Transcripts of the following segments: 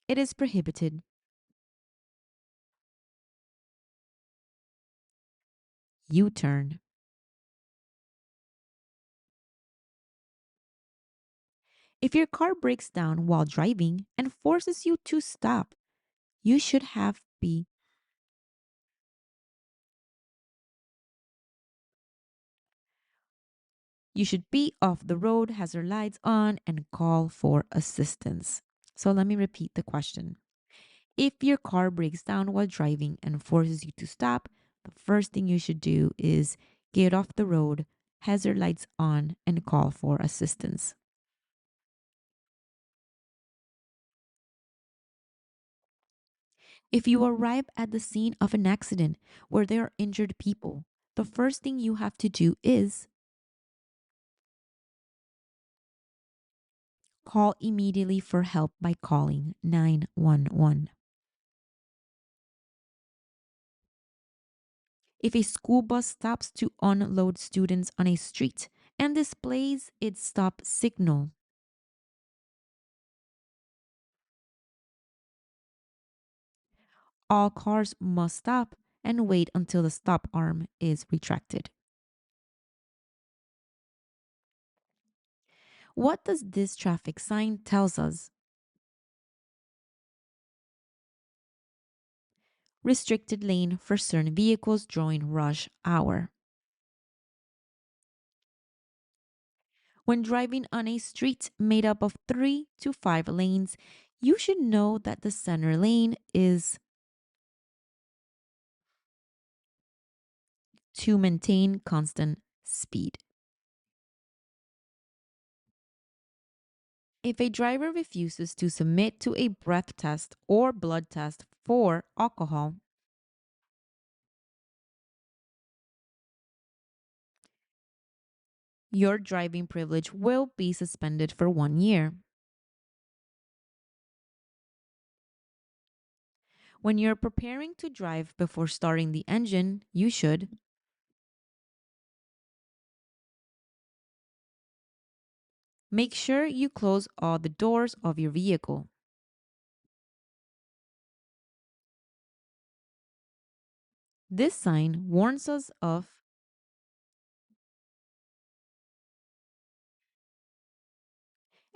It is prohibited. U-turn. If your car breaks down while driving and forces you to stop, you should have be you should be off the road, hazard lights on, and call for assistance. So let me repeat the question. If your car breaks down while driving and forces you to stop, the first thing you should do is get off the road, hazard lights on, and call for assistance. If you arrive at the scene of an accident where there are injured people, the first thing you have to do is call immediately for help by calling 911. If a school bus stops to unload students on a street and displays its stop signal, all cars must stop and wait until the stop arm is retracted. What does this traffic sign tells us? Restricted lane for certain vehicles during rush hour. When driving on a street made up of 3 to 5 lanes, you should know that the center lane is to maintain constant speed. If a driver refuses to submit to a breath test or blood test for alcohol, your driving privilege will be suspended for 1 year. When you're preparing to drive before starting the engine, you should make sure you close all the doors of your vehicle. This sign warns us of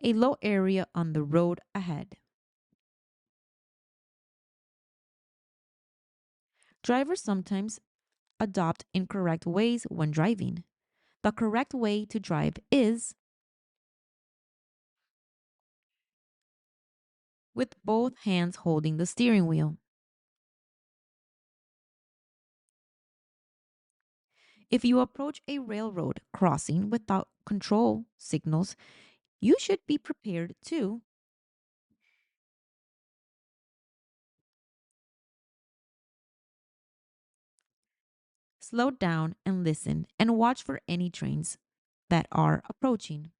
a low area on the road ahead. Drivers sometimes adopt incorrect ways when driving. The correct way to drive is with both hands holding the steering wheel. If you approach a railroad crossing without control signals, you should be prepared to slow down and listen and watch for any trains that are approaching.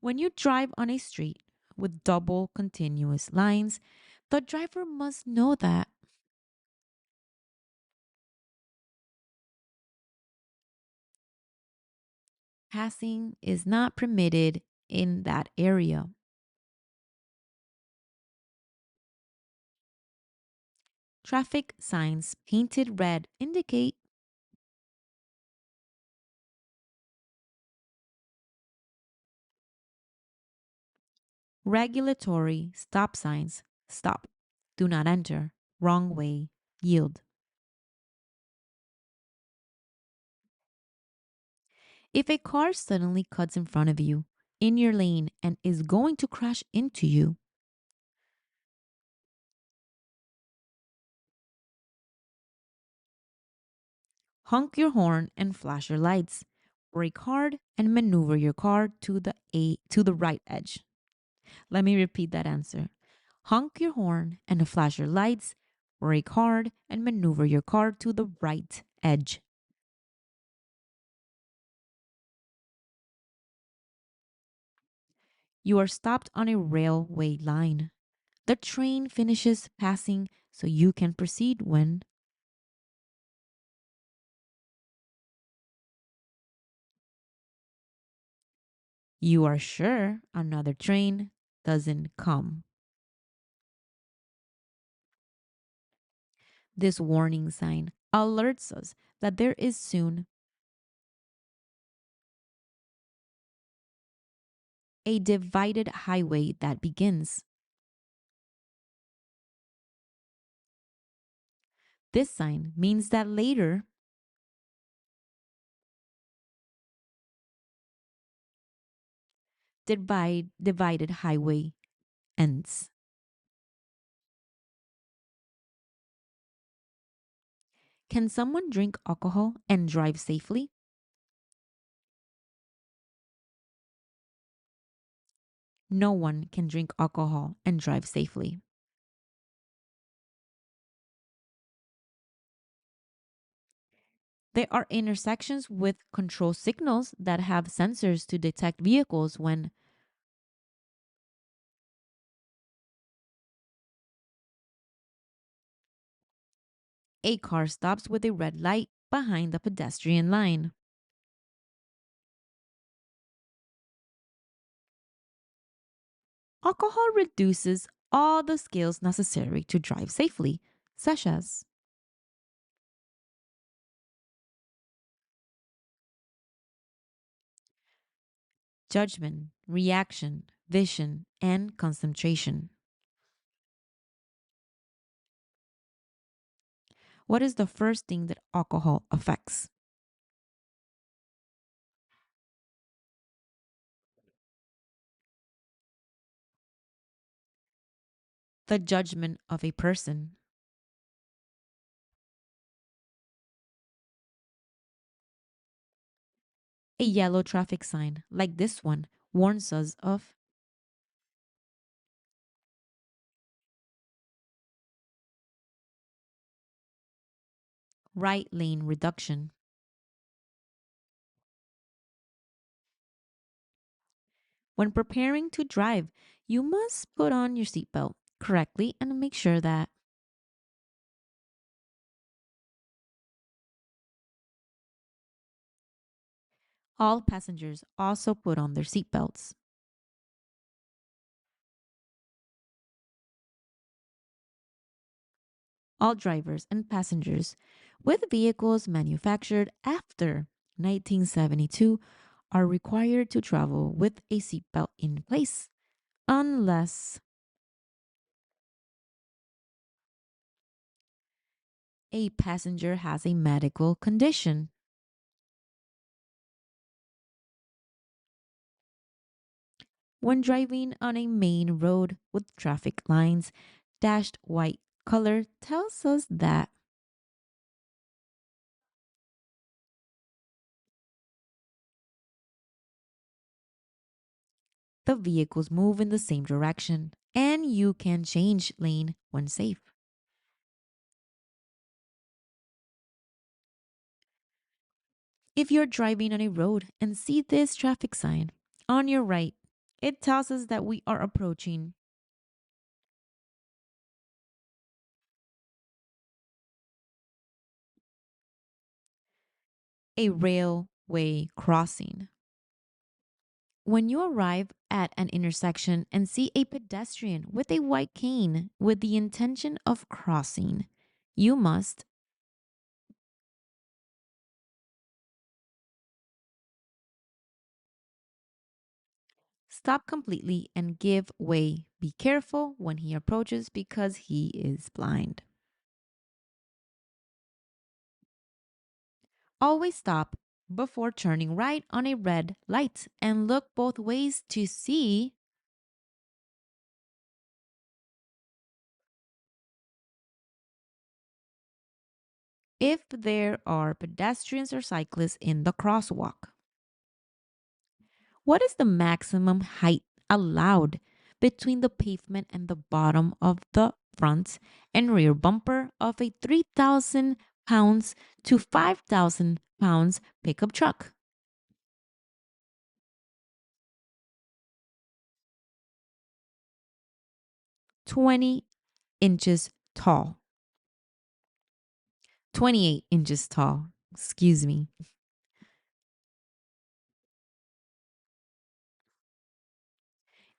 When you drive on a street with double continuous lines, the driver must know that passing is not permitted in that area. Traffic signs painted red indicate regulatory stop signs. Stop. Do not enter. Wrong way. Yield. If a car suddenly cuts in front of you in your lane and is going to crash into you, honk your horn and flash your lights. Brake hard and maneuver your car to the right edge. Let me repeat that answer. Honk your horn and flash your lights. Brake hard and maneuver your car to the right edge. You are stopped on a railway line. The train finishes passing so you can proceed when You are sure another train doesn't come. This warning sign alerts us that there is soon a divided highway that begins. This sign means that later, divided highway ends. Can someone drink alcohol and drive safely? No one can drink alcohol and drive safely. There are intersections with control signals that have sensors to detect vehicles when a car stops with a red light behind the pedestrian line. Alcohol reduces all the skills necessary to drive safely, such as judgment, reaction, vision, and concentration. What is the first thing that alcohol affects? The judgment of a person. A yellow traffic sign, like this one, warns us of right lane reduction. When preparing to drive, you must put on your seatbelt correctly and make sure that all passengers also put on their seatbelts. All drivers and passengers with vehicles manufactured after 1972 are required to travel with a seatbelt in place unless a passenger has a medical condition. When driving on a main road with traffic lines, dashed white color tells us that the vehicles move in the same direction and you can change lane when safe. If you're driving on a road and see this traffic sign on your right, it tells us that we are approaching a railway crossing. When you arrive at an intersection and see a pedestrian with a white cane with the intention of crossing, you must stop completely and give way. Be careful when he approaches because he is blind. Always stop before turning right on a red light and look both ways to see if there are pedestrians or cyclists in the crosswalk. What is the maximum height allowed between the pavement and the bottom of the front and rear bumper of a 3,000 pounds to 5,000 pounds pickup truck? 20 inches tall. 28 inches tall. Excuse me.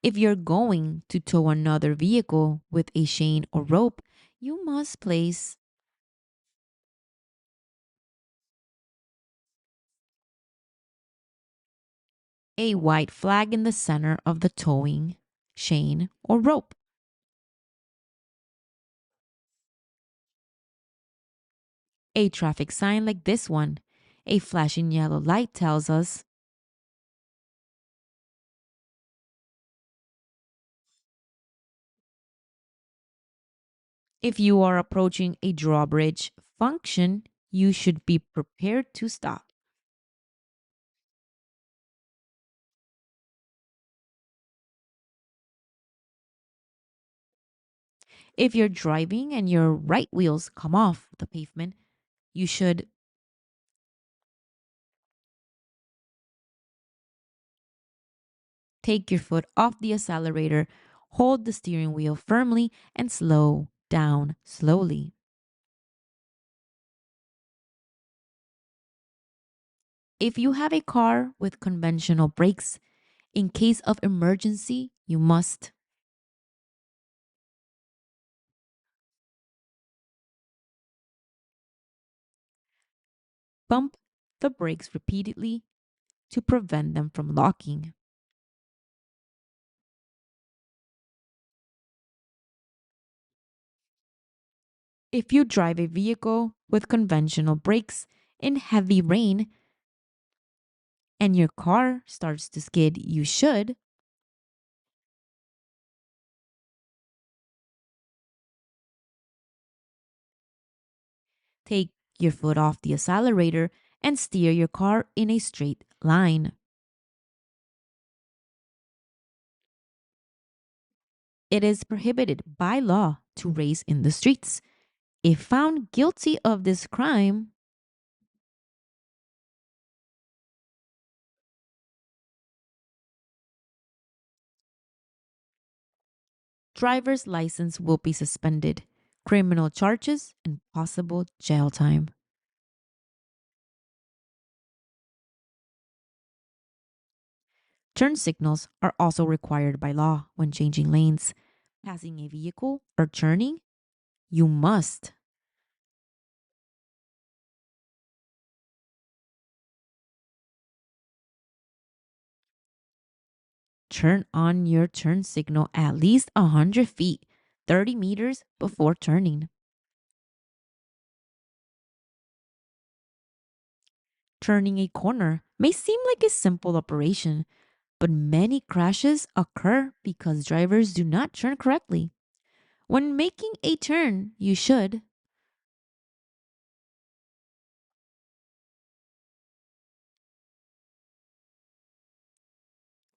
If you're going to tow another vehicle with a chain or rope, you must place a white flag in the center of the towing chain or rope. A traffic sign like this one, a flashing yellow light tells us if you are approaching a drawbridge function, you should be prepared to stop. If you're driving and your right wheels come off the pavement, you should take your foot off the accelerator, hold the steering wheel firmly, and slow down slowly. If you have a car with conventional brakes, in case of emergency, you must pump the brakes repeatedly to prevent them from locking. If you drive a vehicle with conventional brakes in heavy rain and your car starts to skid, you should take your foot off the accelerator and steer your car in a straight line. It is prohibited by law to race in the streets. If found guilty of this crime, driver's license will be suspended, criminal charges, and possible jail time. Turn signals are also required by law when changing lanes. Passing a vehicle or turning, you must turn on your turn signal at least 100 feet, 30 meters before turning. Turning a corner may seem like a simple operation, but many crashes occur because drivers do not turn correctly. When making a turn, you should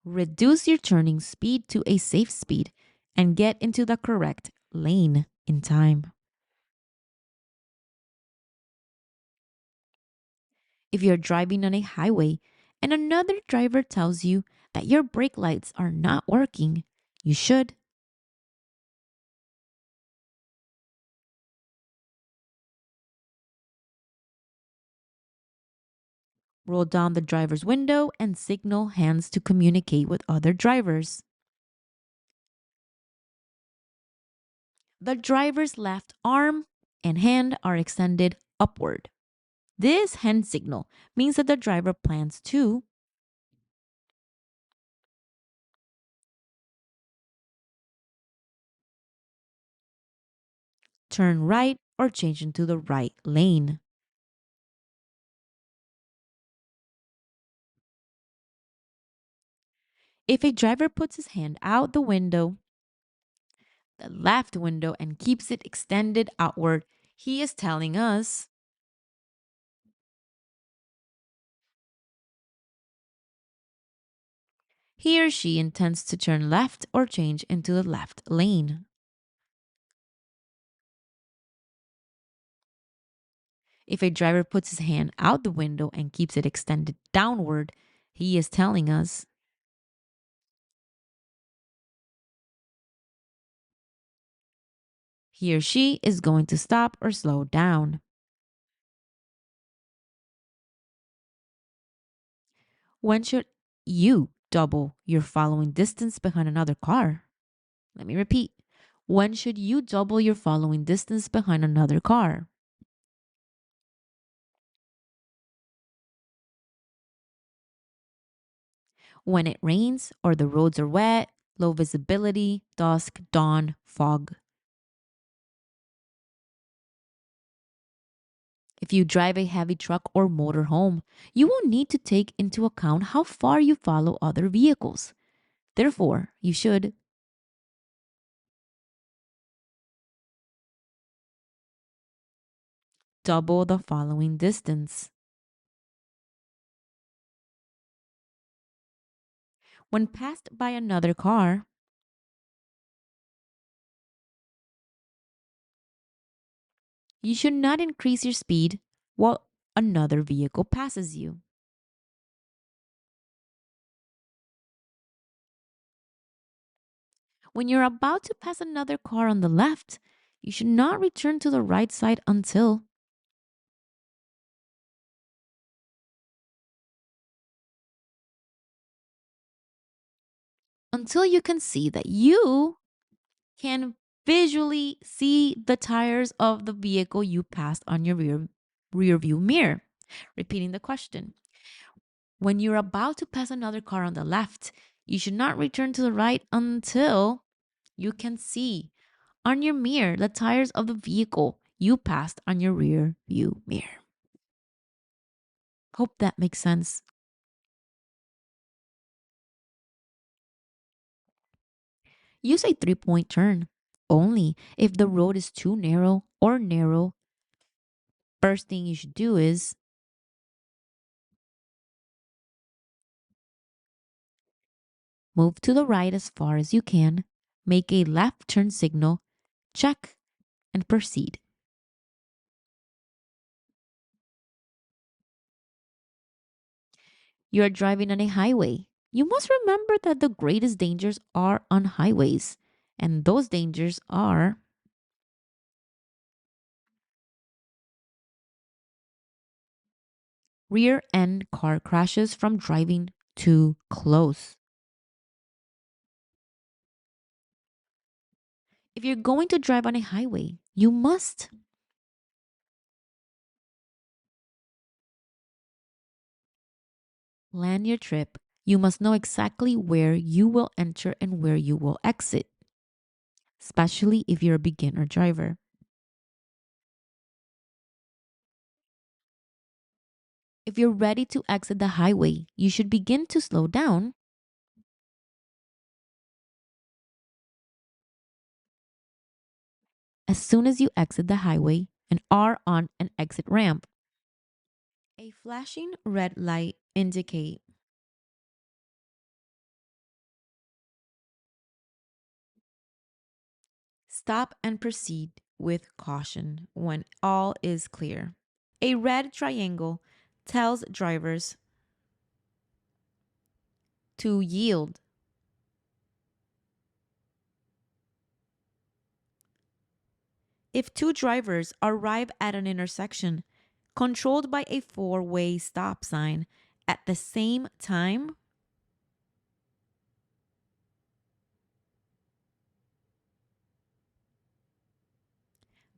reduce your turning speed to a safe speed and get into the correct lane in time. If you're driving on a highway and another driver tells you that your brake lights are not working, you should roll down the driver's window and signal hands to communicate with other drivers. The driver's left arm and hand are extended upward. This hand signal means that the driver plans to turn right or change into the right lane. If a driver puts his hand out the window, the left window, and keeps it extended outward, he is telling us he or she intends to turn left or change into the left lane. If a driver puts his hand out the window and keeps it extended downward, he is telling us he or she is going to stop or slow down. When should you double your following distance behind another car? Let me repeat. When should you double your following distance behind another car? When it rains or the roads are wet, low visibility, dusk, dawn, fog. If you drive a heavy truck or motorhome, you will need to take into account how far you follow other vehicles. Therefore, you should double the following distance. When passed by another car, you should not increase your speed while another vehicle passes you. When you're about to pass another car on the left, you should not return to the right side until you can see that you can visually see the tires of the vehicle you passed on your rear view mirror. Repeating the question. When you're about to pass another car on the left, you should not return to the right until you can see on your mirror the tires of the vehicle you passed on your rear view mirror. Hope that makes sense. Use a 3-point turn only if the road is too narrow or narrow. First thing you should do is move to the right as far as you can, make a left turn signal, check, and proceed. You are driving on a highway. You must remember that the greatest dangers are on highways, and those dangers are rear end car crashes from driving too close. If you're going to drive on a highway, you must plan your trip. You must know exactly where you will enter and where you will exit, especially if you're a beginner driver. If you're ready to exit the highway, you should begin to slow down as soon as you exit the highway and are on an exit ramp. A flashing red light indicate stop and proceed with caution when all is clear. A red triangle tells drivers to yield. If two drivers arrive at an intersection controlled by a four-way stop sign at the same time,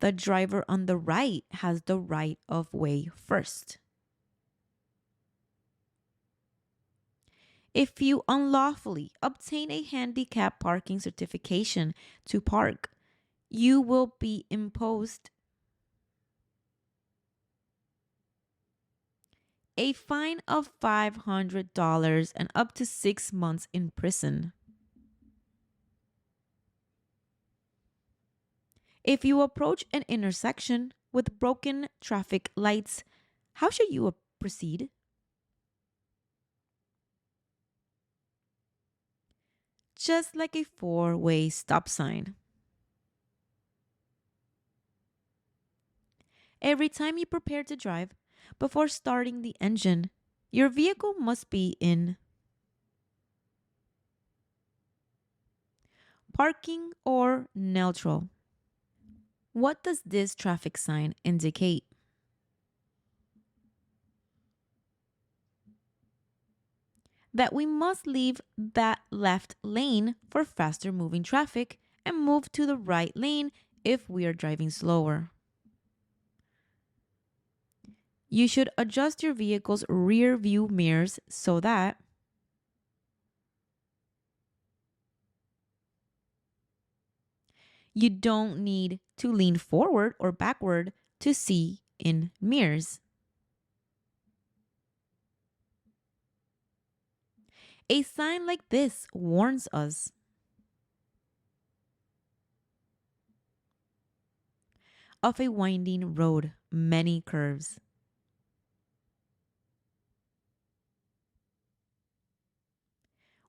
the driver on the right has the right of way first. If you unlawfully obtain a handicap parking certification to park, you will be imposed a fine of $500 and up to 6 months in prison. If you approach an intersection with broken traffic lights, how should you proceed? Just like a four-way stop sign. Every time you prepare to drive, before starting the engine, your vehicle must be in parking or neutral. What does this traffic sign indicate? that we must leave that left lane for faster moving traffic and move to the right lane if we are driving slower. You should adjust your vehicle's rear view mirrors so that you don't need to lean forward or backward to see in mirrors. A sign like this warns us of a winding road, many curves.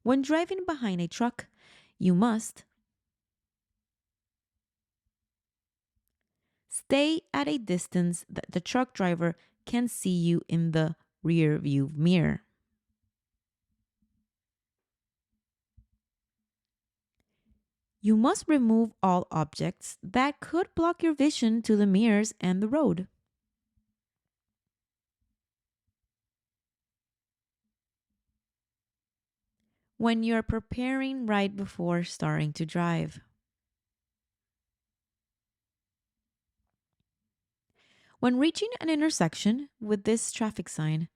When driving behind a truck, you must stay at a distance that the truck driver can see you in the rear view mirror. You must remove all objects that could block your vision to the mirrors and the road. When you're preparing right before starting to drive. When reaching an intersection with this traffic sign,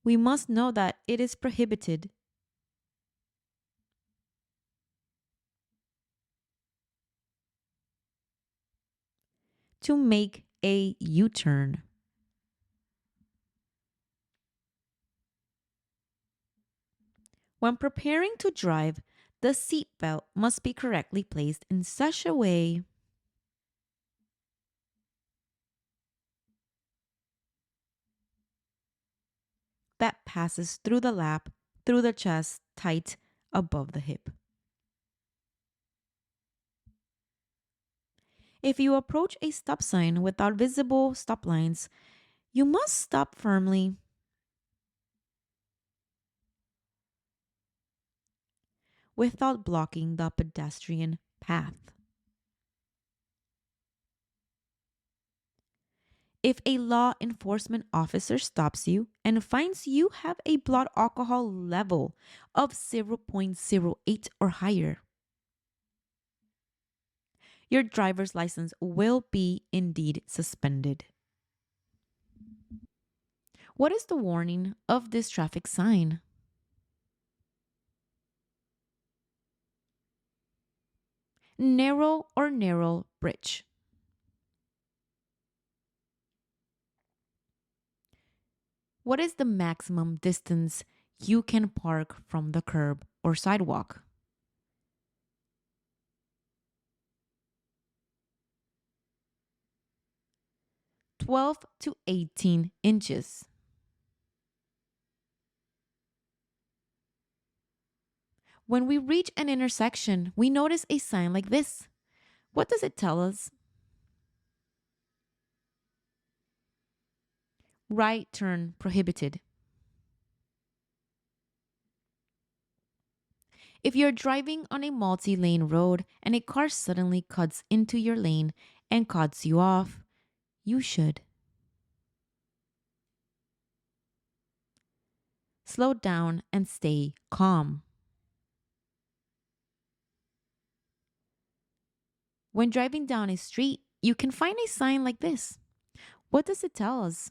we must know that it is prohibited to make a U turn. When preparing to drive, the seatbelt must be correctly placed in such a way that passes through the lap, through the chest, tight above the hip. If you approach a stop sign without visible stop lines, you must stop firmly without blocking the pedestrian path. If a law enforcement officer stops you and finds you have a blood alcohol level of 0.08 or higher, your driver's license will be indeed suspended. What is the warning of this traffic sign? Narrow bridge. What is the maximum distance you can park from the curb or sidewalk? 12 to 18 inches. When we reach an intersection, we notice a sign like this. What does it tell us? Right turn prohibited. If you're driving on a multi lane road and a car suddenly cuts into your lane and cuts you off, you should slow down and stay calm. When driving down a street, you can find a sign like this. What does it tell us?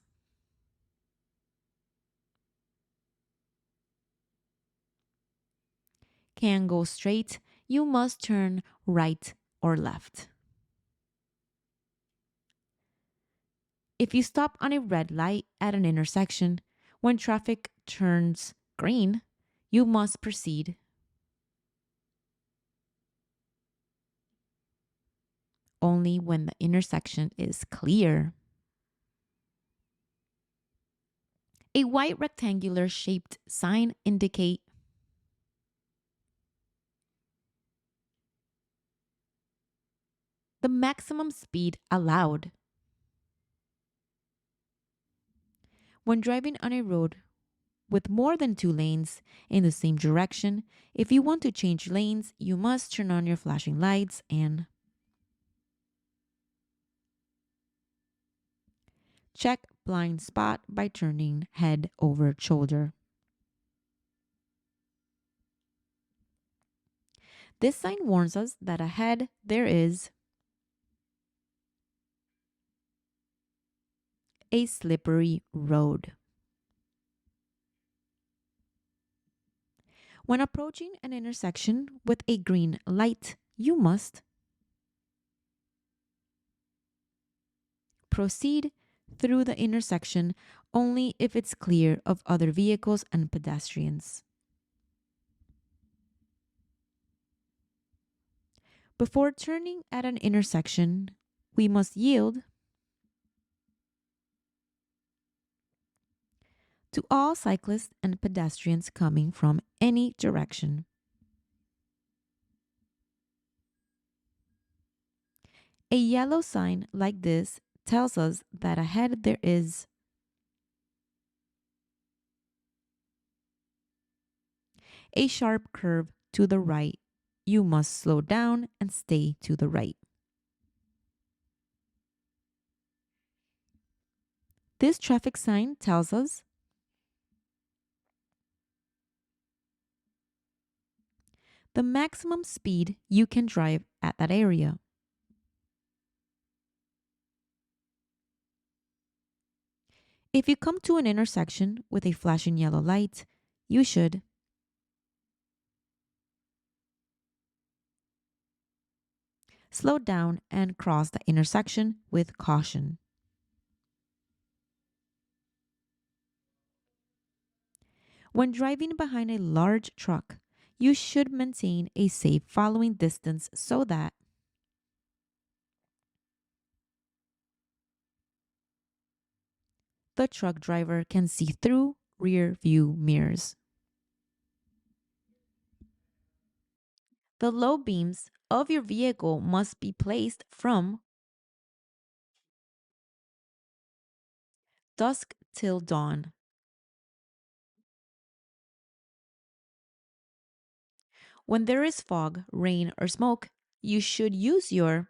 Can't go straight, you must turn right or left. If you stop on a red light at an intersection, when traffic turns green, you must proceed. Only when the intersection is clear. A white rectangular shaped sign indicate the maximum speed allowed. When driving on a road with more than two lanes in the same direction, if you want to change lanes, you must turn on your flashing lights and check blind spot by turning head over shoulder. This sign warns us that ahead there is a slippery road. When approaching an intersection with a green light, you must proceed through the intersection only if it's clear of other vehicles and pedestrians. Before turning at an intersection, we must yield to all cyclists and pedestrians coming from any direction. A yellow sign like this tells us that ahead there is a sharp curve to the right. You must slow down and stay to the right. This traffic sign tells us the maximum speed you can drive at that area. If you come to an intersection with a flashing yellow light, you should slow down and cross the intersection with caution. When driving behind a large truck, you should maintain a safe following distance so that the truck driver can see through rear view mirrors. The low beams of your vehicle must be placed from dusk till dawn. When there is fog, rain, or smoke, you should use your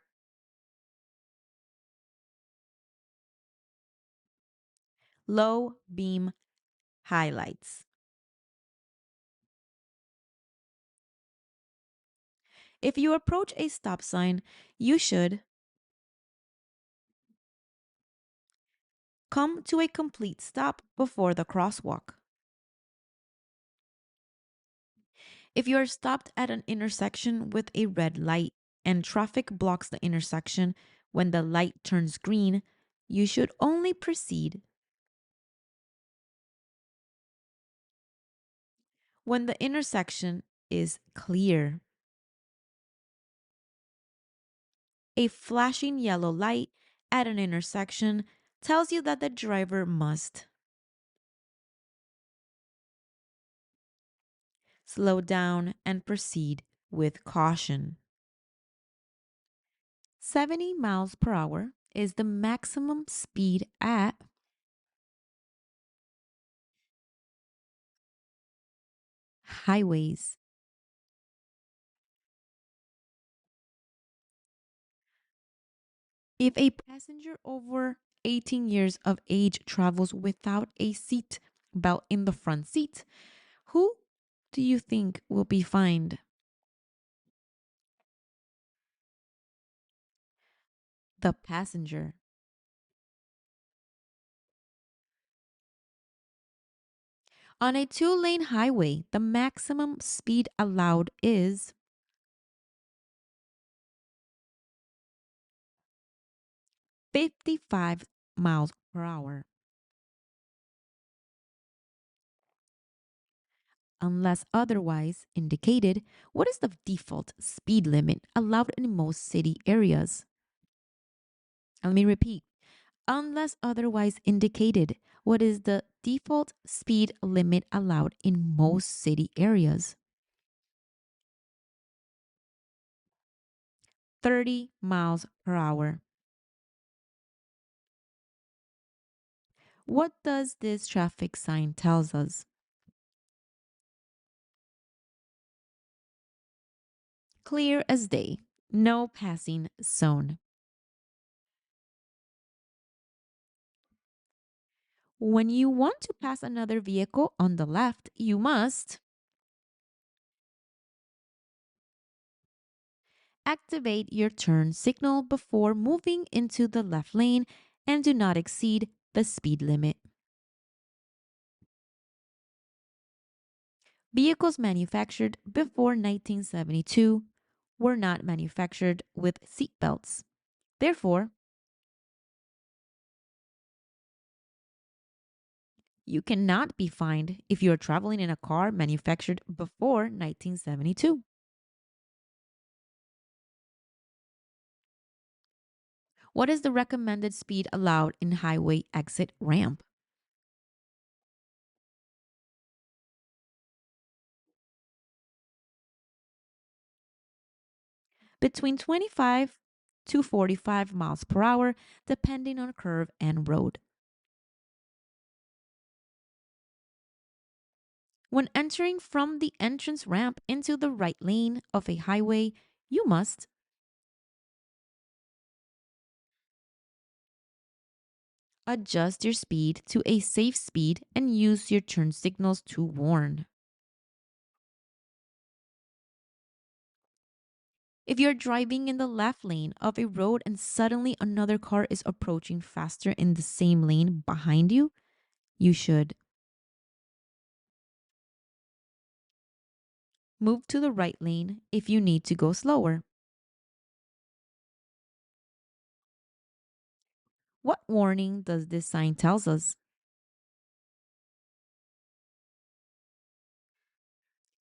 low beam highlights. If you approach a stop sign, you should come to a complete stop before the crosswalk. If you are stopped at an intersection with a red light and traffic blocks the intersection when the light turns green, you should only proceed when the intersection is clear. A flashing yellow light at an intersection tells you that the driver must slow down and proceed with caution. 70 miles per hour is the maximum speed at highways. If a passenger over 18 years of age travels without a seat belt in the front seat, who do you think will be fined? The passenger. On a two-lane highway, the maximum speed allowed is 55 miles per hour. Unless otherwise indicated, what is the default speed limit allowed in most city areas? Let me repeat. Unless otherwise indicated, what is the default speed limit allowed in most city areas? 30 miles per hour. What does this traffic sign tells us? Clear as day. No passing zone. When you want to pass another vehicle on the left, you must Activate your turn signal before moving into the left lane and do not exceed the speed limit. Vehicles manufactured before 1972 were not manufactured with seatbelts. Therefore, you cannot be fined if you are traveling in a car manufactured before 1972. What is the recommended speed allowed in highway exit ramp? Between 25 to 45 miles per hour, depending on curve and road. When entering from the entrance ramp into the right lane of a highway, you must adjust your speed to a safe speed and use your turn signals to warn. If you're driving in the left lane of a road and suddenly another car is approaching faster in the same lane behind you, you should move to the right lane if you need to go slower. What warning does this sign tells us?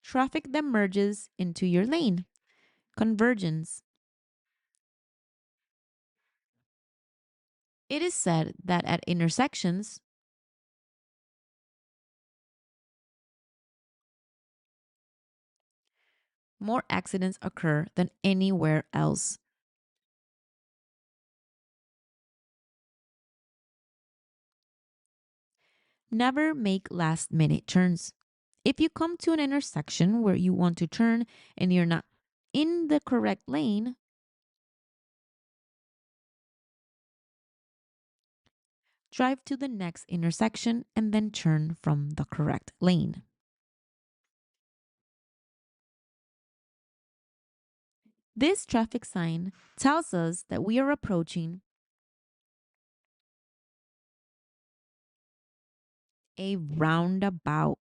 Traffic that merges into your lane. Convergence. It is said that at intersections, more accidents occur than anywhere else. Never make last minute turns. If you come to an intersection where you want to turn and you're not in the correct lane, drive to the next intersection and then turn from the correct lane. This traffic sign tells us that we are approaching a roundabout.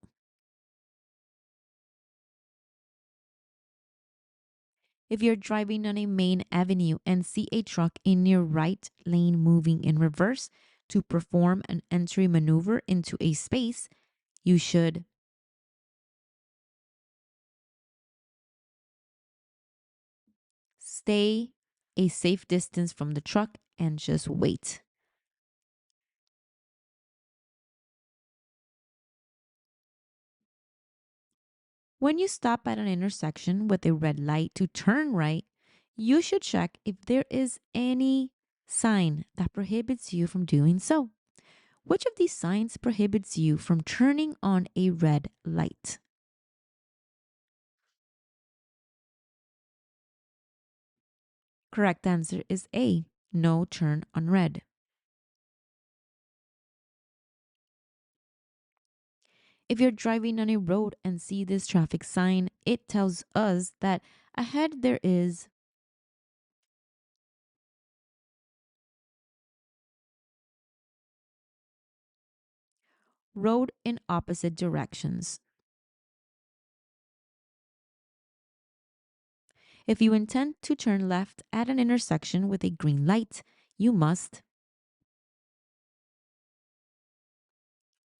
If you're driving on a main avenue and see a truck in your right lane moving in reverse to perform an entry maneuver into a space, you should stay a safe distance from the truck and just wait. When you stop at an intersection with a red light to turn right, you should check if there is any sign that prohibits you from doing so. Which of these signs prohibits you from turning on a red light? Correct answer is A. No turn on red. If you're driving on a road and see this traffic sign, it tells us that ahead there is road in opposite directions. If you intend to turn left at an intersection with a green light, you must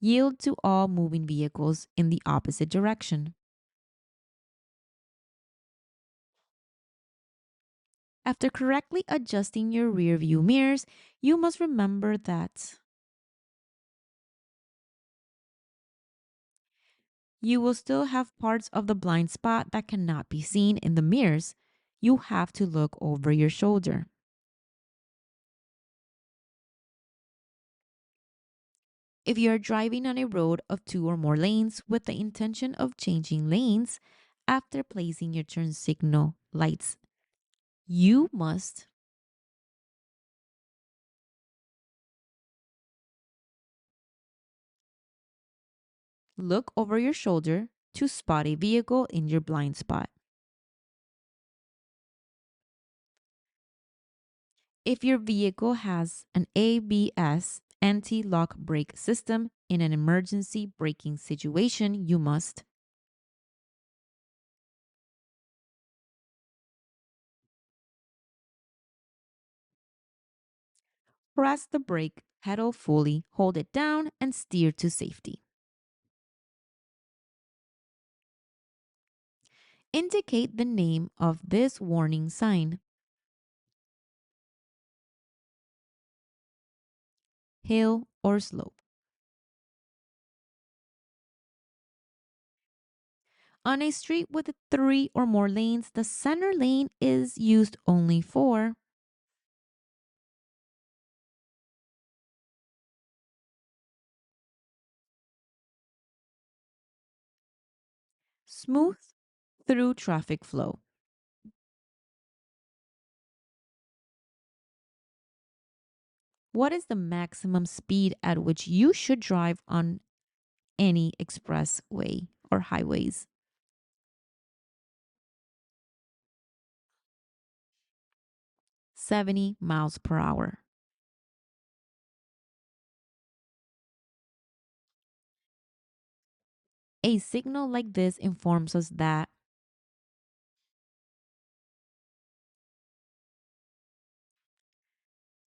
yield to all moving vehicles in the opposite direction. After correctly adjusting your rear view mirrors, you must remember that you will still have parts of the blind spot that cannot be seen in the mirrors. You have to look over your shoulder. If you are driving on a road of two or more lanes with the intention of changing lanes after placing your turn signal lights, you must look over your shoulder to spot a vehicle in your blind spot. If your vehicle has an ABS anti lock brake system in an emergency braking situation, you must press the brake pedal fully, hold it down, and steer to safety. Indicate the name of this warning sign: hill or slope. On a street with three or more lanes, the center lane is used only for smooth through traffic flow. What is the maximum speed at which you should drive on any expressway or highways? 70 miles per hour. A signal like this informs us that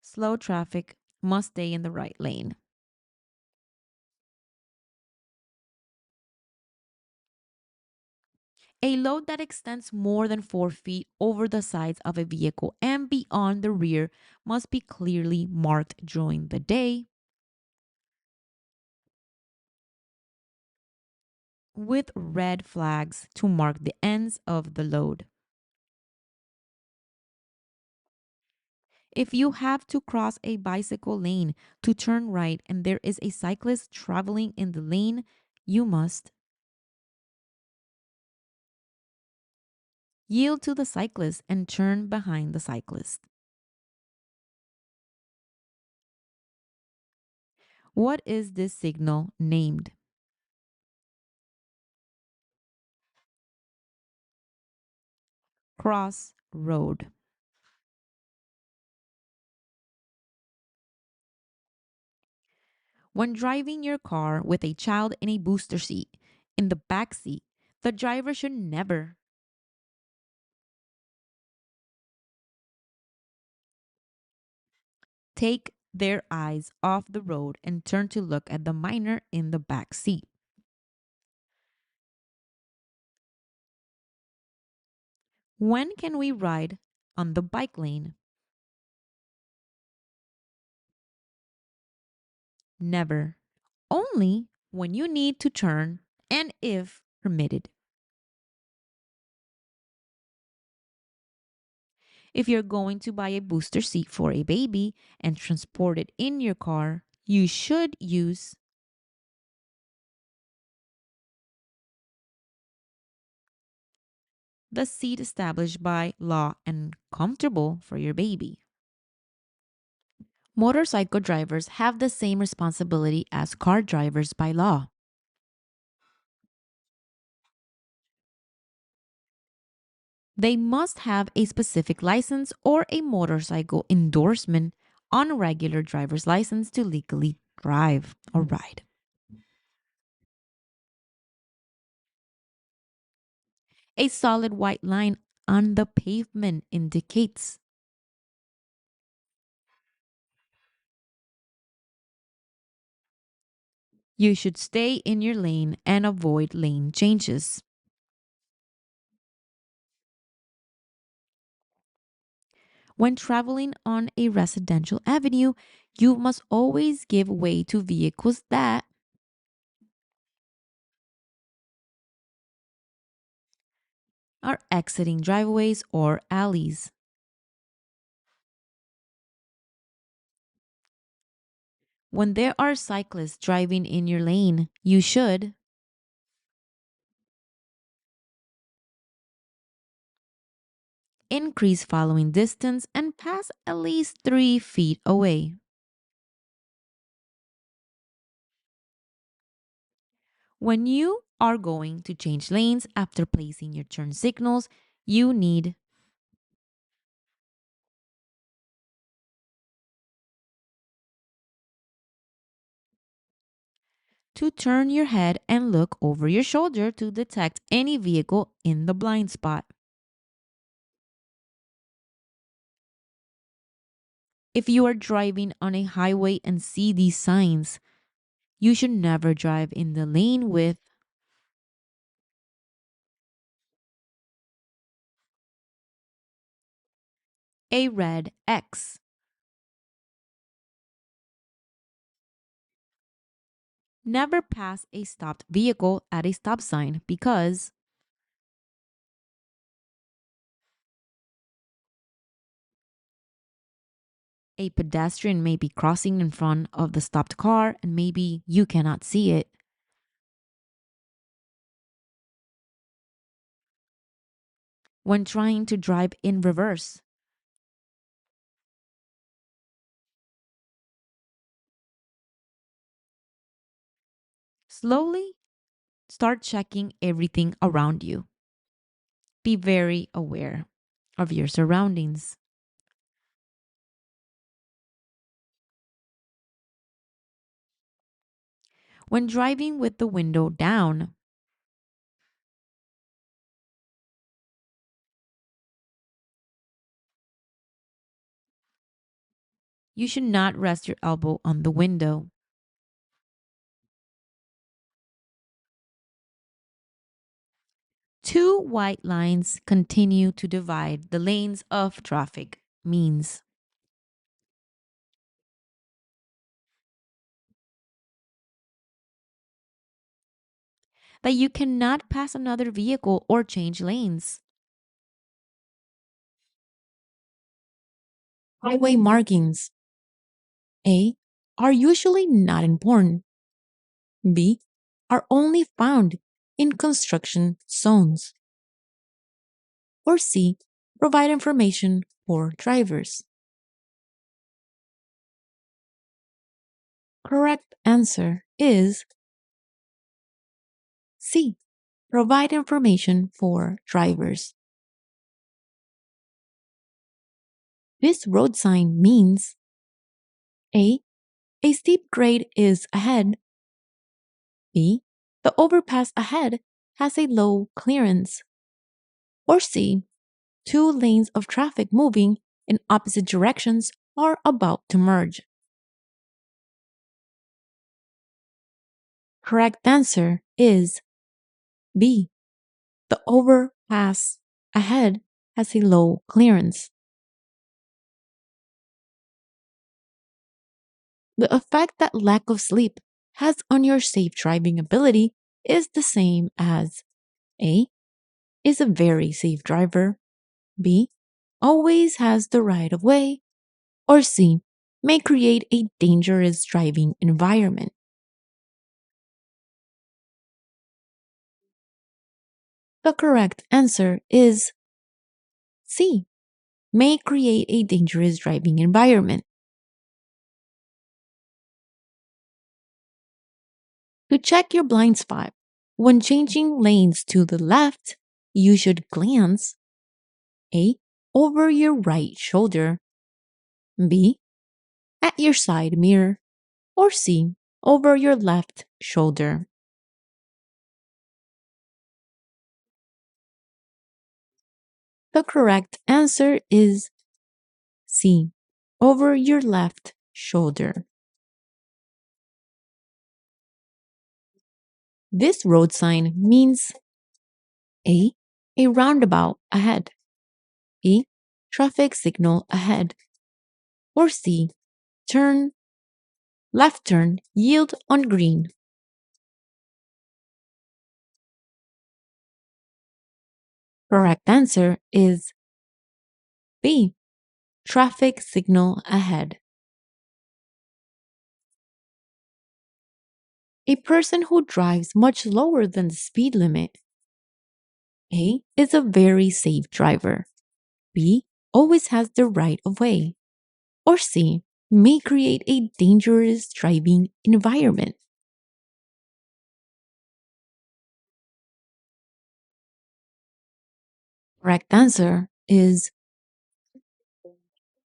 slow traffic must stay in the right lane. A load that extends more than 4 feet over the sides of a vehicle and beyond the rear must be clearly marked during the day with red flags to mark the ends of the load. If you have to cross a bicycle lane to turn right and there is a cyclist traveling in the lane, you must yield to the cyclist and turn behind the cyclist. What is this signal named? Cross road. When driving your car with a child in a booster seat in the back seat, the driver should never take their eyes off the road and turn to look at the minor in the back seat. When can we ride on the bike lane? Never. Only when you need to turn and if permitted. If you're going to buy a booster seat for a baby and transport it in your car, you should use the seat established by law and comfortable for your baby. Motorcycle drivers have the same responsibility as car drivers by law. They must have a specific license or a motorcycle endorsement on a regular driver's license to legally drive or ride. A solid white line on the pavement indicates you should stay in your lane and avoid lane changes. When traveling on a residential avenue, you must always give way to vehicles that are exiting driveways or alleys. When there are cyclists driving in your lane, you should increase following distance and pass at least 3 feet away. When you are going to change lanes after placing your turn signals, you need to turn your head and look over your shoulder to detect any vehicle in the blind spot. If you are driving on a highway and see these signs, you should never drive in the lane with a red X. Never pass a stopped vehicle at a stop sign because a pedestrian may be crossing in front of the stopped car and maybe you cannot see it. When trying to drive in reverse, slowly start checking everything around you. Be very aware of your surroundings. When driving with the window down, you should not rest your elbow on the window. Two white lines continue to divide the lanes of traffic means that you cannot pass another vehicle or change lanes. Highway markings A are usually not important. B are only found in construction zones. Or C provide information for drivers. Correct answer is C. Provide information for drivers. This road sign means A. A steep grade is ahead. B. The overpass ahead has a low clearance. Or C. Two lanes of traffic moving in opposite directions are about to merge. Correct answer is B. The overpass ahead has a low clearance. The effect that lack of sleep has on your safe driving ability is the same as A. Is a very safe driver, B. Always has the right of way, or C. May create a dangerous driving environment. The correct answer is C. May create a dangerous driving environment. To check your blind spot, when changing lanes to the left, you should glance A. Over your right shoulder, B. At your side mirror, or C. Over your left shoulder. The correct answer is C. Over your left shoulder. This road sign means A. A roundabout ahead, B. Traffic signal ahead, or C. Turn, left turn, yield on green. Correct answer is B. Traffic signal ahead. A person who drives much lower than the speed limit. A. Is a very safe driver. B. Always has the right of way. Or C. May create a dangerous driving environment. Correct answer is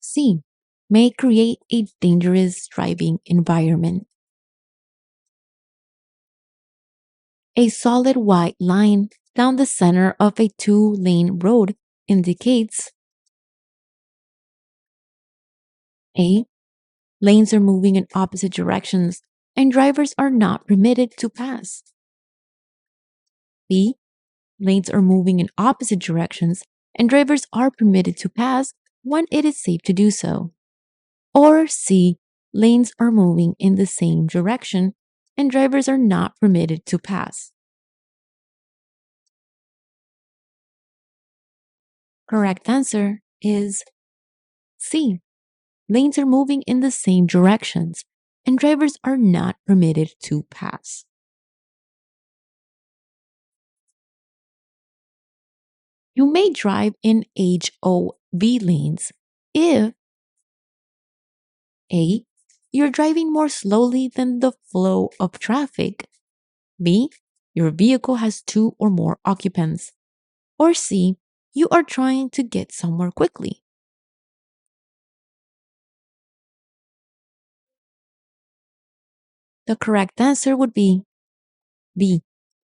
C. May create a dangerous driving environment. A solid white line down the center of a two-lane road indicates A. Lanes are moving in opposite directions and drivers are not permitted to pass. B. Lanes are moving in opposite directions and drivers are permitted to pass when it is safe to do so. Or C. Lanes are moving in the same direction and drivers are not permitted to pass. Correct answer is C. Lanes are moving in the same directions and drivers are not permitted to pass. You may drive in HOV lanes if A. You're driving more slowly than the flow of traffic. B. Your vehicle has two or more occupants. Or C. You are trying to get somewhere quickly. The correct answer would be B.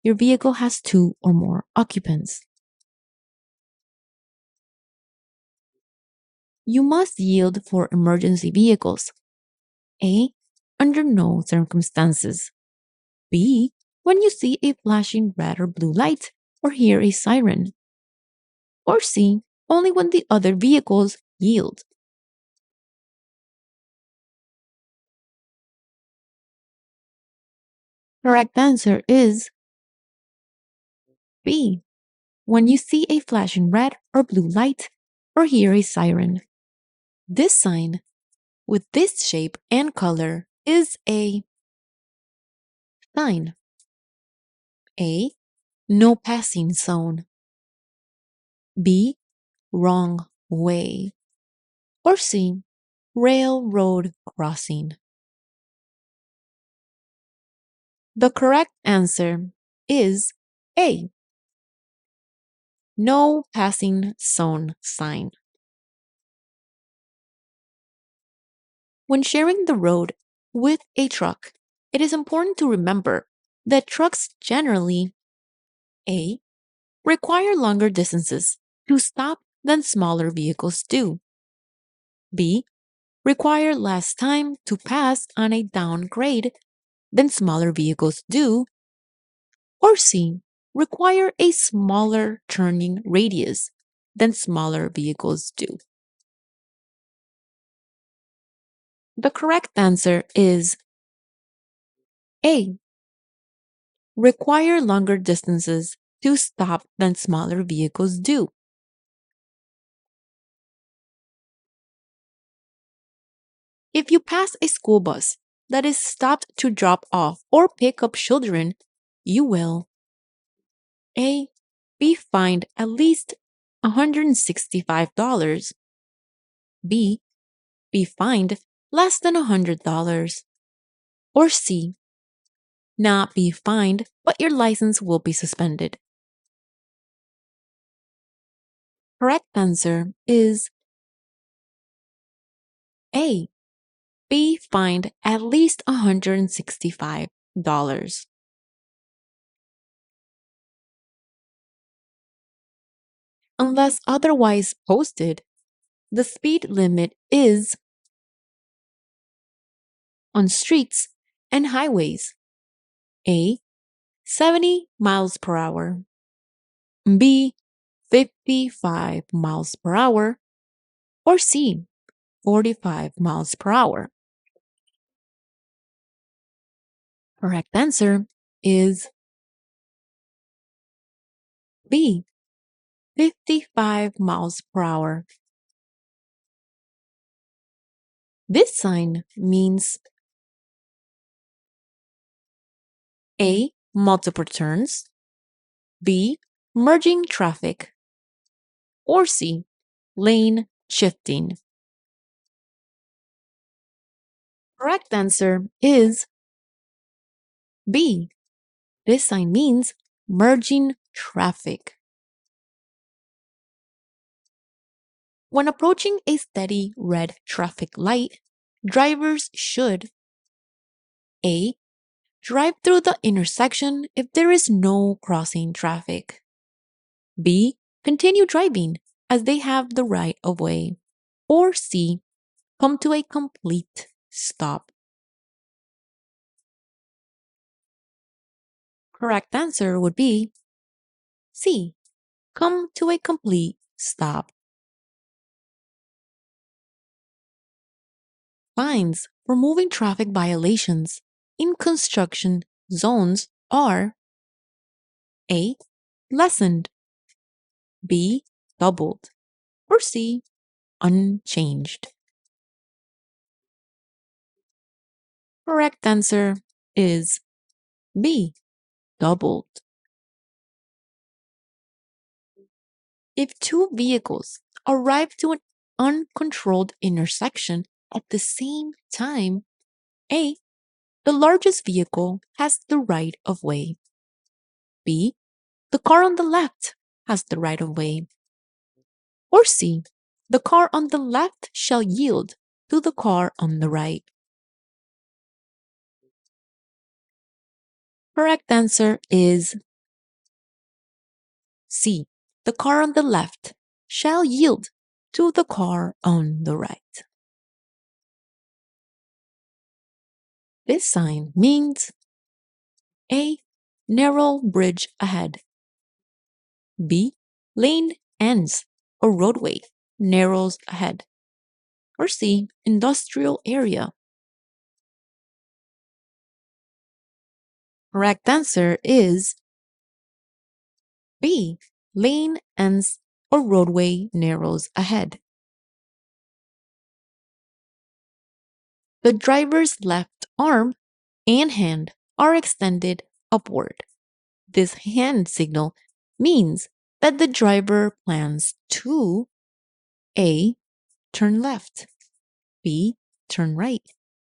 Your vehicle has two or more occupants. You must yield for emergency vehicles. A. Under no circumstances. B. When you see a flashing red or blue light or hear a siren. Or C. Only when the other vehicles yield. Correct answer is B. When you see a flashing red or blue light or hear a siren. This sign with this shape and color is a sign. A. No passing zone. B. Wrong way. Or C. Railroad crossing. The correct answer is A. No passing zone sign. When sharing the road with a truck, it is important to remember that trucks generally A. Require longer distances to stop than smaller vehicles do. B. Require less time to pass on a downgrade than smaller vehicles do. Or C. Require a smaller turning radius than smaller vehicles do. The correct answer is A. Require longer distances to stop than smaller vehicles do. If you pass a school bus that is stopped to drop off or pick up children, you will A. Be fined at least $165. B. Be fined less than $100. Or C. Not be fined, but your license will be suspended. Correct answer is A. Be fined at least $165. Unless otherwise posted, the speed limit is on streets and highways A. 70 miles per hour, B. 55 miles per hour, or C. 45 miles per hour. Correct answer is B. 55 miles per hour. This sign means A. Multiple turns, B. Merging traffic, or C. Lane shifting. Correct answer is B. This sign means merging traffic. When approaching a steady red traffic light, drivers should A. Drive through the intersection if there is no crossing traffic. B. Continue driving as they have the right of way. Or C. Come to a complete stop. Correct answer would be C. Come to a complete stop. Fines for moving traffic violations in construction zones are A. Lessened, B. Doubled, or C. Unchanged. Correct answer is B. Doubled. If two vehicles arrive to an uncontrolled intersection at the same time, A. The largest vehicle has the right of way. B. The car on the left has the right of way. Or C. The car on the left shall yield to the car on the right. Correct answer is C. The car on the left shall yield to the car on the right. This sign means A. Narrow bridge ahead. B. Lane ends or roadway narrows ahead. Or C. Industrial area. Correct answer is B. Lane ends or roadway narrows ahead. The driver's left arm and hand are extended upward. This hand signal means that the driver plans to A. Turn left, B. Turn right,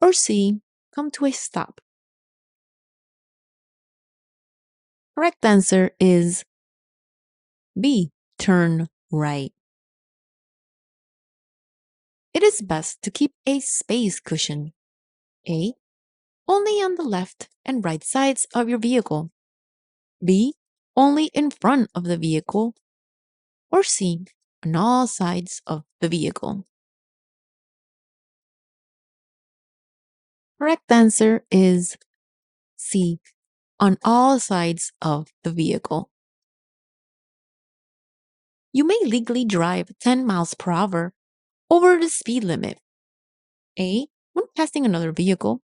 or C. Come to a stop. Correct answer is B. Turn right. It is best to keep a space cushion A. Only on the left and right sides of your vehicle, B. Only in front of the vehicle, or C. On all sides of the vehicle. Correct answer is C. On all sides of the vehicle. You may legally drive 10 miles per hour over the speed limit. A. When passing another vehicle,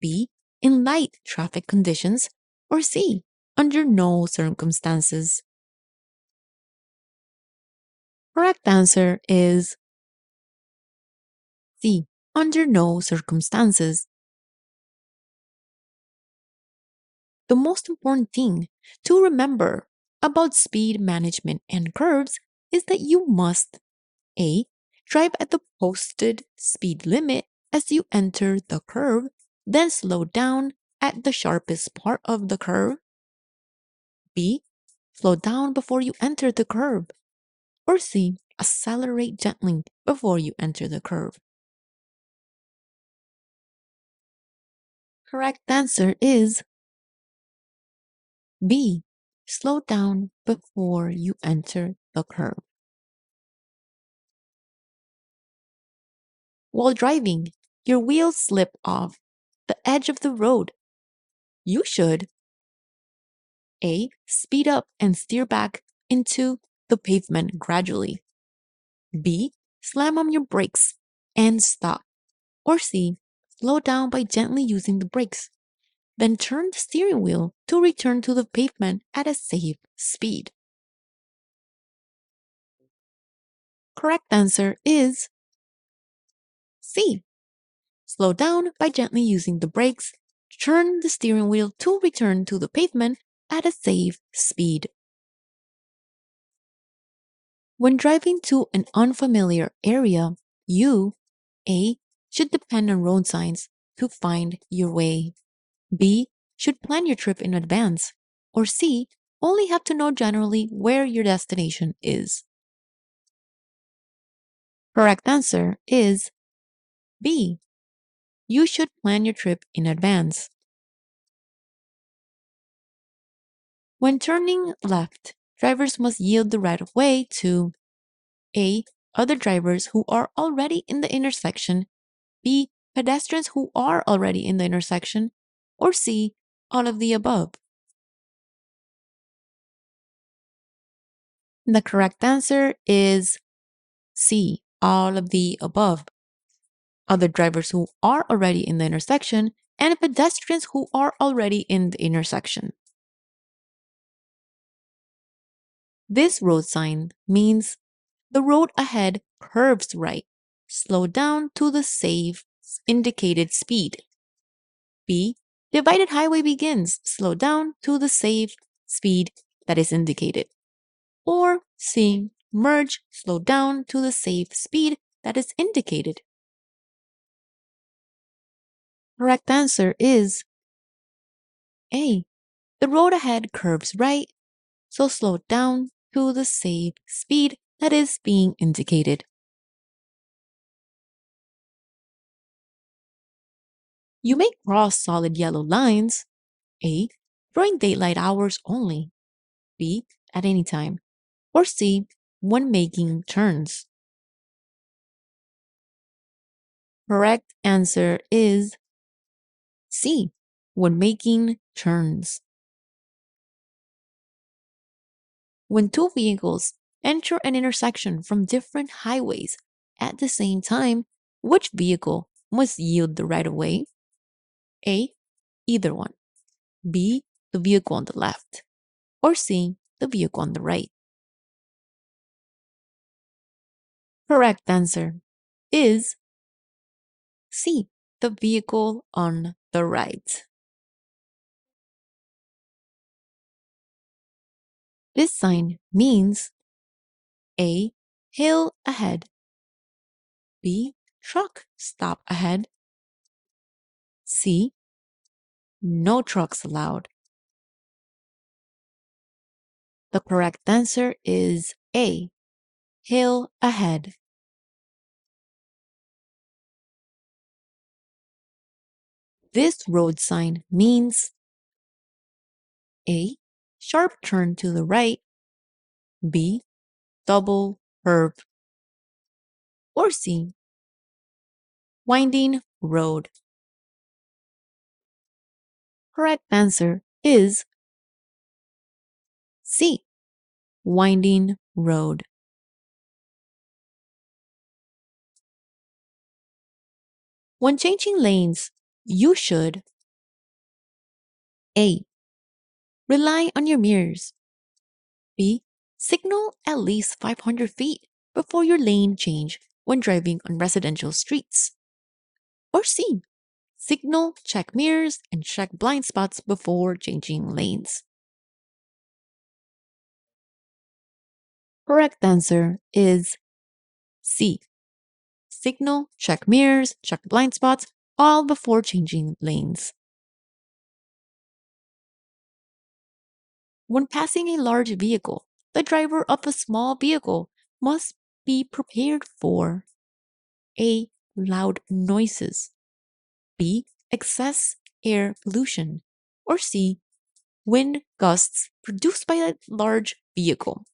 B. In light traffic conditions, or C. Under no circumstances. Correct answer is C. Under no circumstances. The most important thing to remember about speed management and curves is that you must A. Drive at the posted speed limit as you enter the curve, then slow down at the sharpest part of the curve. B. Slow down before you enter the curve. Or C. Accelerate gently before you enter the curve. Correct answer is B. Slow down before you enter the curve. While driving, your wheels slip off the edge of the road. You should A. Speed up and steer back into the pavement gradually. B. Slam on your brakes and stop. Or C. Slow down by gently using the brakes. Then turn the steering wheel to return to the pavement at a safe speed. Correct answer is C. Slow down by gently using the brakes. Turn the steering wheel to return to the pavement at a safe speed. When driving to an unfamiliar area, you A. Should depend on road signs to find your way. B. Should plan your trip in advance. Or C. Only have to know generally where your destination is. Correct answer is B. You should plan your trip in advance. When turning left, drivers must yield the right of way to A. Other drivers who are already in the intersection, B. Pedestrians who are already in the intersection, or C. All of the above. The correct answer is C. All of the above. Other drivers who are already in the intersection and pedestrians who are already in the intersection. This road sign means the road ahead curves right. Slow down to the safe indicated speed. B. Divided highway begins. Slow down to the safe speed that is indicated. Or C. Merge. Slow down to the safe speed that is indicated. Correct answer is A. The road ahead curves right, so slow down to the safe speed that is being indicated. You may cross solid yellow lines. A. During daylight hours only. B. At any time. Or C. When making turns. Correct answer is C. When making turns. When two vehicles enter an intersection from different highways at the same time, which vehicle must yield the right of way? A. Either one. B. The vehicle on the left. Or C. The vehicle on the right. Correct answer is C. The vehicle on the right. This sign means A. Hill ahead. B. Truck stop ahead. C. No trucks allowed. The correct answer is A. Hill ahead. This road sign means A. Sharp turn to the right. B. Double curve. Or C. Winding road. Correct answer is C. Winding road. When changing lanes, you should A. Rely on your mirrors. B. Signal at least 500 feet before your lane change when driving on residential streets. Or C. Signal, check mirrors, and check blind spots before changing lanes. Correct answer is C. Signal, check mirrors, check blind spots, all before changing lanes. When passing a large vehicle, the driver of a small vehicle must be prepared for A. Loud noises, B. Excess air pollution, or C. Wind gusts produced by a large vehicle.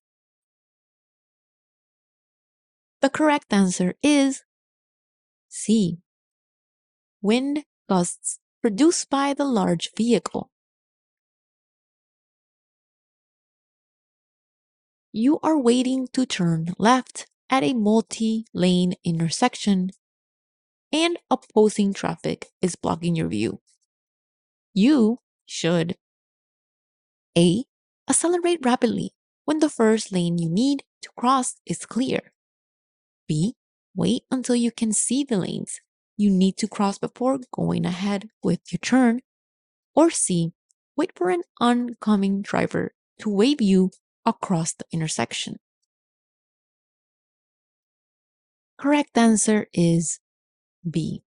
The correct answer is C. Wind gusts produced by the large vehicle. You are waiting to turn left at a multi-lane intersection and opposing traffic is blocking your view. You should A. Accelerate rapidly when the first lane you need to cross is clear. B. Wait until you can see the lanes you need to cross before going ahead with your turn. Or C. Wait for an oncoming driver to wave you across the intersection. Correct answer is B.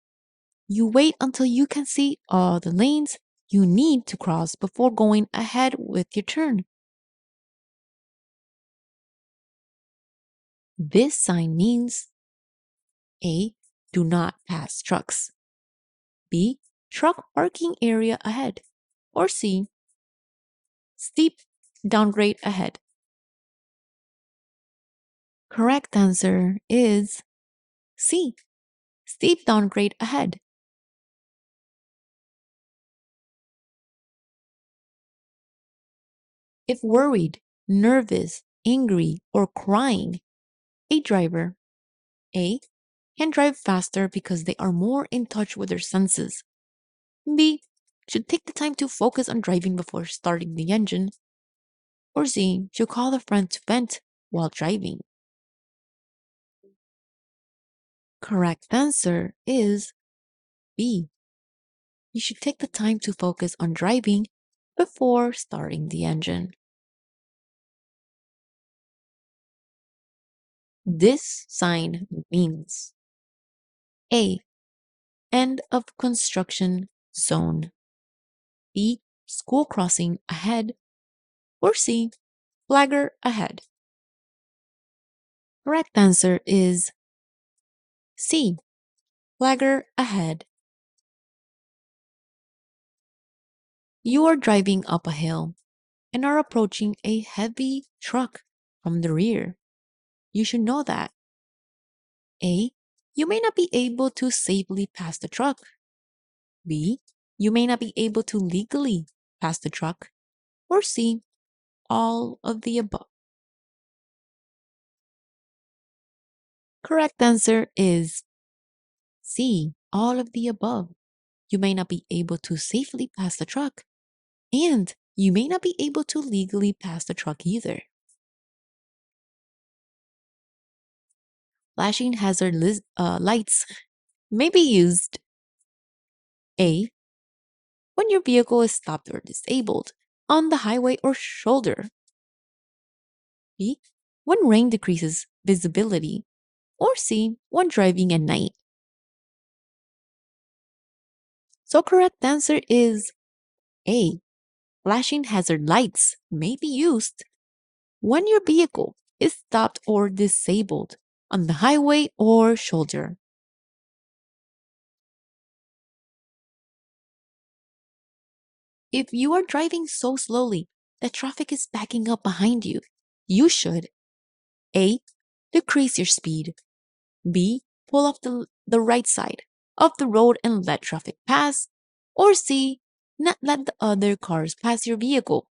You wait until you can see all the lanes you need to cross before going ahead with your turn. This sign means A. Do not pass trucks. B. Truck parking area ahead. Or C. Steep downgrade ahead. Correct answer is C. Steep downgrade ahead. If worried, nervous, angry, or crying, a driver A. Can drive faster because they are more in touch with their senses. B. Should take the time to focus on driving before starting the engine. Or C. Should call a friend to vent while driving. Correct answer is B. You should take the time to focus on driving before starting the engine. This sign means A. End of construction zone. B. School crossing ahead. Or C. Flagger ahead. Correct answer is C. Flagger ahead. You are driving up a hill and are approaching a heavy truck from the rear. You should know that A. You may not be able to safely pass the truck. B. You may not be able to legally pass the truck. Or C. All of the above. Correct answer is C. All of the above. You may not be able to safely pass the truck, and you may not be able to legally pass the truck either. Flashing hazard lights may be used A. When your vehicle is stopped or disabled on the highway or shoulder. B. When rain decreases visibility. Or C. When driving at night. So correct answer is A. Flashing hazard lights may be used when your vehicle is stopped or disabled on the highway or shoulder. If you are driving so slowly that traffic is backing up behind you, you should A. Decrease your speed. B. Pull off the right side of the road and let traffic pass. Or C. Not let the other cars pass your vehicle.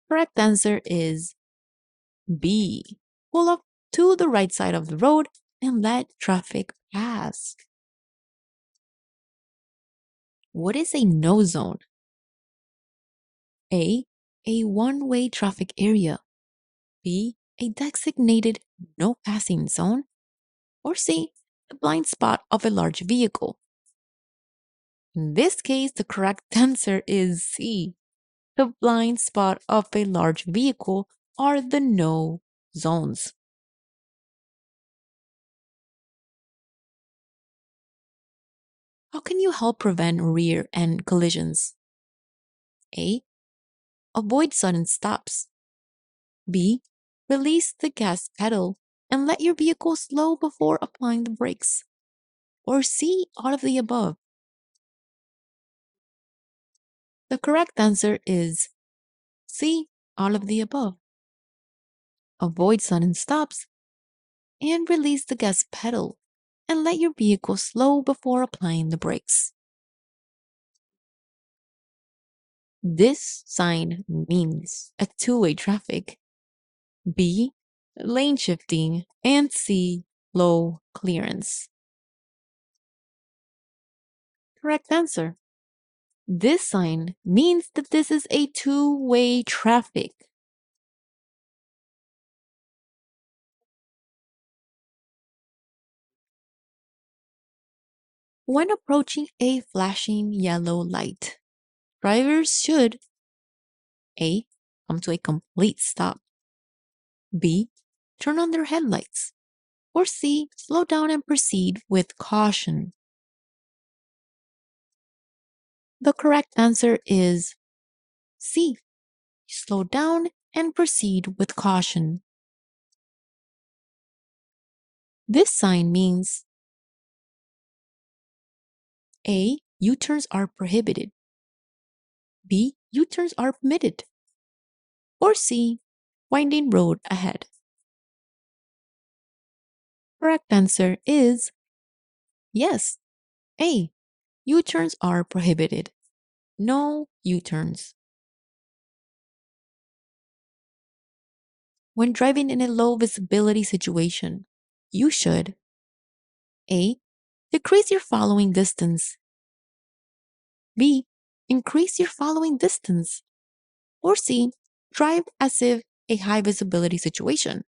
Correct answer is B. Pull off to the right side of the road and let traffic pass. What is a no zone? A. A one-way traffic area. B. A designated no passing zone. Or C. The blind spot of a large vehicle. In this case, the correct answer is C. The blind spot of a large vehicle are the no zones. How can you help prevent rear end collisions? A. Avoid sudden stops. B. Release the gas pedal and let your vehicle slow before applying the brakes. Or C. All of the above. The correct answer is C. All of the above. Avoid sudden stops and release the gas pedal and let your vehicle slow before applying the brakes. This sign means a two-way traffic. B. Lane shifting. And C. Low clearance. Correct answer. This sign means that this is a two-way traffic. When approaching a flashing yellow light, drivers should A. Come to a complete stop. B. Turn on their headlights. Or C. Slow down and proceed with caution. The correct answer is C. Slow down and proceed with caution. This sign means A. U-turns are prohibited. B. U turns are permitted. Or C. Winding road ahead. Correct answer is yes. A. U turns are prohibited. No U turns. When driving in a low visibility situation, you should A. Decrease your following distance. B. Increase your following distance. Or C. Drive as if a high visibility situation.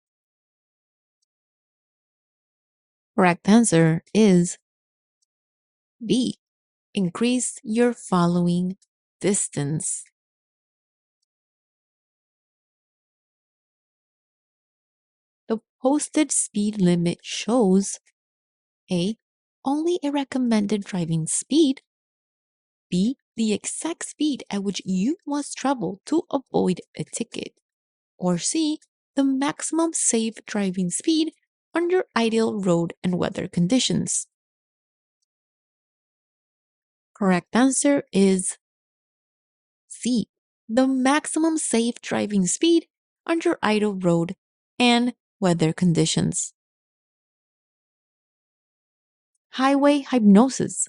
Correct answer is B. Increase your following distance. The posted speed limit shows A. Only a recommended driving speed. B. The exact speed at which you must travel to avoid a ticket. Or C. The maximum safe driving speed under ideal road and weather conditions. Correct answer is C. The maximum safe driving speed under ideal road and weather conditions. Highway hypnosis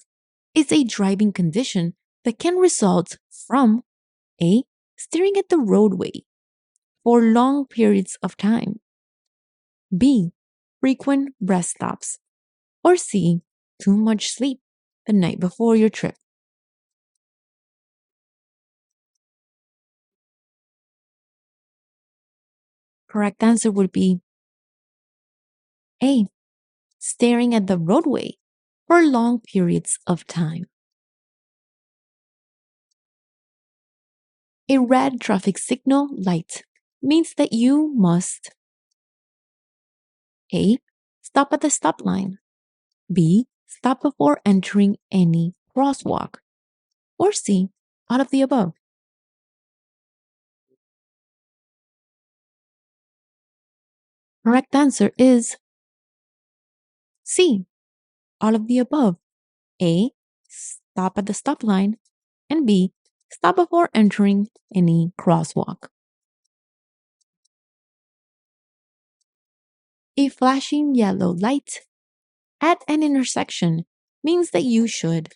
is a driving condition that can result from A. Staring at the roadway for long periods of time. B. Frequent rest stops. Or C. Too much sleep the night before your trip. Correct answer would be A. Staring at the roadway for long periods of time. A red traffic signal light means that you must A. Stop at the stop line. B. Stop before entering any crosswalk. Or C. All of the above. Correct answer is C. All of the above. A. Stop at the stop line. And B. Stop before entering any crosswalk. A flashing yellow light at an intersection means that you should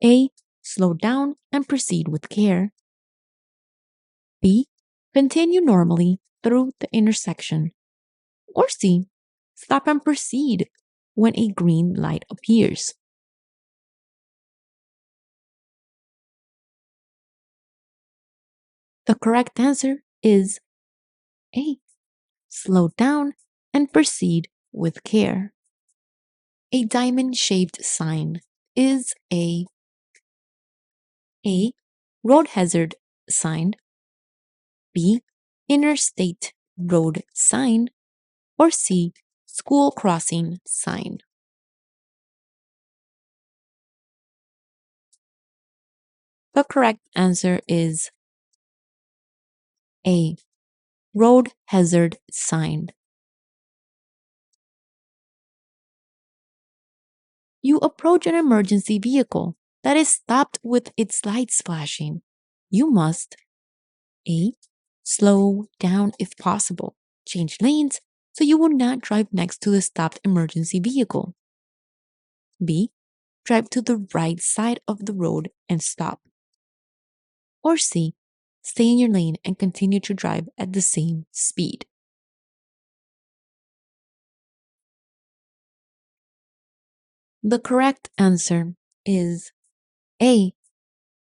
A. Slow down and proceed with care. B. Continue normally through the intersection. Or C. Stop and proceed when a green light appears. The correct answer is A. Slow down and proceed with care. A diamond shaped sign is A. Road hazard sign. B. Interstate road sign. Or C. School crossing sign. The correct answer is A. Road hazard sign. You approach an emergency vehicle that is stopped with its lights flashing. You must A. Slow down if possible. Change lanes so you will not drive next to the stopped emergency vehicle. B. Drive to the right side of the road and stop. Or C. Stay in your lane and continue to drive at the same speed. The correct answer is A.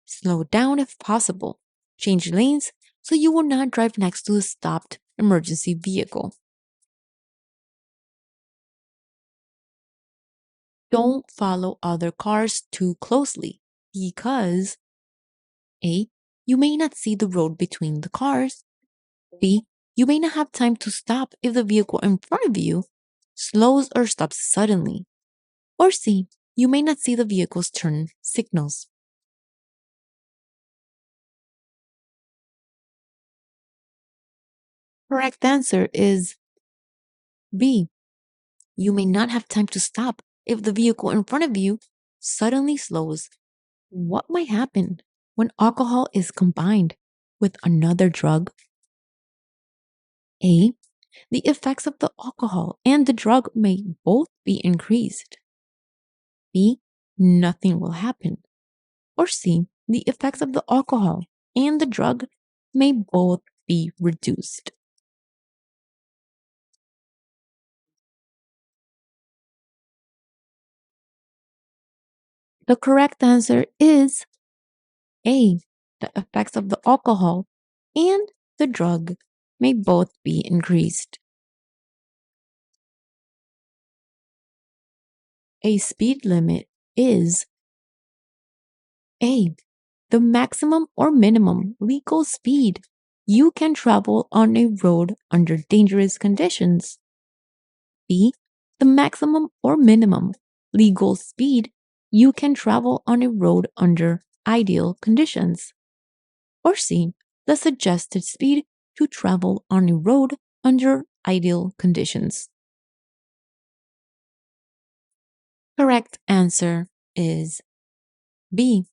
Slow down if possible. Change lanes so you will not drive next to a stopped emergency vehicle. Don't follow other cars too closely because A. You may not see the road between the cars. B. You may not have time to stop if the vehicle in front of you slows or stops suddenly. Or C. You may not see the vehicle's turn signals. Correct answer is B. You may not have time to stop if the vehicle in front of you suddenly slows. What might happen? when alcohol is combined with another drug? A. The effects of the alcohol and the drug may both be increased. B. Nothing will happen. Or C. The effects of the alcohol and the drug may both be reduced. The correct answer is A. The effects of the alcohol and the drug may both be increased. A speed limit is A. The maximum or minimum legal speed you can travel on a road under dangerous conditions. B. The maximum or minimum legal speed you can travel on a road under ideal conditions. Or C. The suggested speed to travel on a road under ideal conditions. Correct answer is B.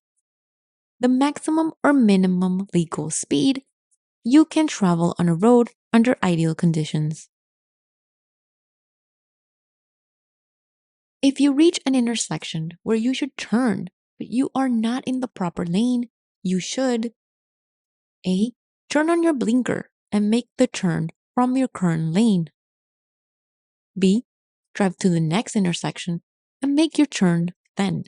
The maximum or minimum legal speed you can travel on a road under ideal conditions. If you reach an intersection where you should turn, but you are not in the proper lane, you should A. Turn on your blinker and make the turn from your current lane. B. Drive to the next intersection and make your turn then.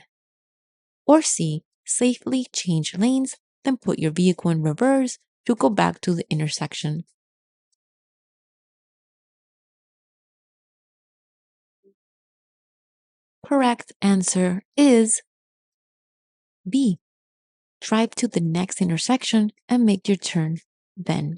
Or C. Safely change lanes, then put your vehicle in reverse to go back to the intersection. Correct answer is B. Drive to the next intersection and make your turn then.